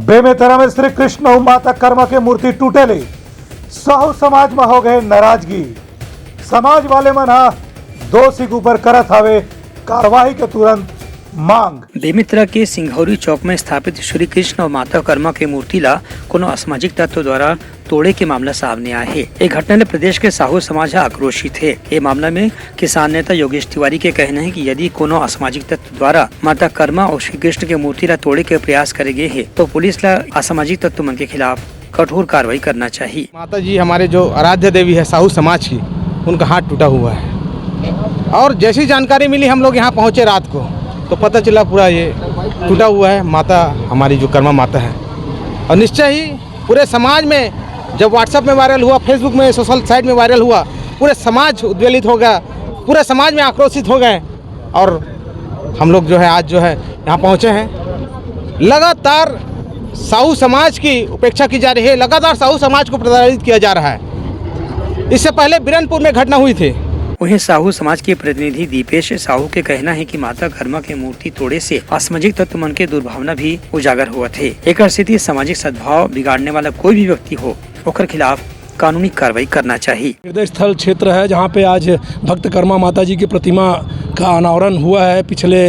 बेमेतरा में श्री कृष्ण और माता कर्मा के मूर्ति टूटेली। साहू समाज में हो गए नाराजगी। समाज वाले मन दोषी के ऊपर करत हवे कार्रवाई के तुरंत मांग। बेमेतरा के सिंघौरी चौक में स्थापित श्री कृष्ण और माता कर्मा के मूर्ति ला कोनो असामाजिक तत्व द्वारा तोड़े के मामला सामने आया है। एक घटना ने प्रदेश के साहू समाज आक्रोशित है। ये मामला में किसान नेता योगेश तिवारी के कहना है कि यदि कोनो असामाजिक तत्व द्वारा माता कर्मा और श्री कृष्ण के मूर्ति ला तोड़े के प्रयास करे गए है तो पुलिस ला असामाजिक तत्व मन के खिलाफ कठोर कार्रवाई करना चाहिए। माता जी हमारे जो आराध्य देवी है साहू समाज की, उनका हाथ टूटा हुआ है और जैसी जानकारी मिली हम लोग यहाँ पहुँचे रात को तो पता चला पूरा ये टूटा हुआ है। माता हमारी जो कर्मा माता है और निश्चय ही पूरे समाज में जब व्हाट्सएप में वायरल हुआ, फेसबुक में, सोशल साइट में वायरल हुआ, पूरे समाज उद्वेलित हो गया, पूरे समाज में आक्रोशित हो गए और हम लोग जो है आज जो है यहाँ पहुँचे हैं। लगातार साहू समाज की उपेक्षा की जा रही है, लगातार साहू समाज को प्रताड़ित किया जा रहा है। इससे पहले बिरनपुर में घटना हुई थी। वहीं साहू समाज के प्रतिनिधि दीपेश साहू के कहना है कि माता कर्मा के मूर्ति तोड़े से असामाजिक तत्व मन के दुर्भावना भी उजागर हुआ थे। एक स्थिति सामाजिक सद्भाव बिगाड़ने वाला कोई भी व्यक्ति हो ओकर खिलाफ कानूनी कार्रवाई करना चाहिए। हृदय स्थल क्षेत्र है जहाँ पे आज भक्त कर्मा माता जी की प्रतिमा का अनावरण हुआ है। पिछले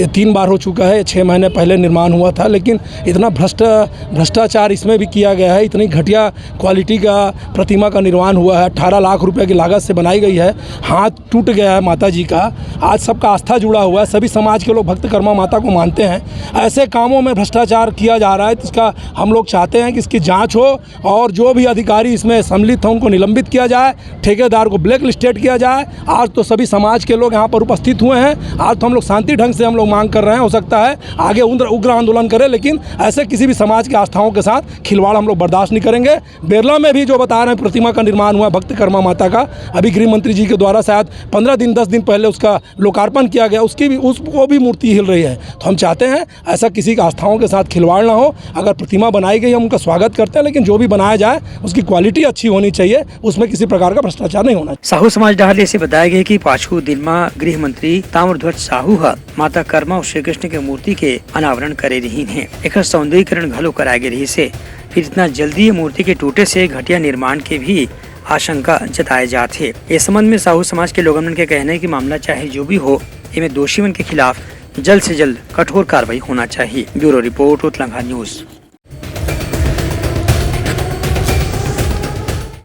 3 बार हो चुका है, 6 महीने पहले निर्माण हुआ था, लेकिन इतना भ्रष्टाचार इसमें भी किया गया है। इतनी घटिया क्वालिटी का प्रतिमा का निर्माण हुआ है। 18 लाख रुपए की लागत से बनाई गई है। हाथ टूट गया है माता जी का। आज सबका आस्था जुड़ा हुआ है, सभी समाज के लोग भक्त कर्मा माता को मानते हैं। ऐसे कामों में भ्रष्टाचार किया जा रहा है, इसका हम लोग चाहते हैं कि इसकी जाँच हो और जो भी अधिकारी इसमें सम्मिलित हों उनको निलंबित किया जाए, ठेकेदार को ब्लैक लिस्टेड किया जाए। आज तो सभी समाज के लोग यहाँ पर उपस्थित हुए हैं। आज तो हम लोग शांति ढंग से हम लोग मांग कर रहे हैं। हो सकता है आगे उग्र आंदोलन करें, लेकिन ऐसे किसी भी समाज की आस्थाओं के साथ खिलवाड़ हम लोग बर्दाश्त नहीं करेंगे। बेरला में भी जो बता रहे हैं प्रतिमा का निर्माण हुआ भक्त कर्मा माता का, अभी गृह मंत्री जी के द्वारा शायद 10 दिन पहले उसका लोकार्पण किया गया, उसको भी मूर्ति हिल रही है। तो हम चाहते हैं ऐसा किसी की आस्थाओं के साथ खिलवाड़ ना हो। अगर प्रतिमा बनाई गई हम उनका स्वागत करते हैं, लेकिन जो भी बनाया जाए उसकी क्वालिटी अच्छी होनी चाहिए, उसमें किसी प्रकार का भ्रष्टाचार नहीं होना। साहू समाज डहाले से बताया गया कि पाछू दिन में गृह मंत्री ताम्रध्वज साहू माता कर्मा और श्री कृष्ण के मूर्ति के अनावरण करे रही है। एक सौंदर्यीकरण घलो कराए गए रही से फिर इतना जल्दी ये मूर्ति के टूटे से घटिया निर्माण के भी आशंका जताए जाते। इस संबंध में साहू समाज के लोगों के कहना है कि मामला चाहे जो भी हो, इनमें दोषी मन के खिलाफ जल्द से जल्द कठोर कार्रवाई होना चाहिए। ब्यूरो रिपोर्ट उत्तलंघा न्यूज।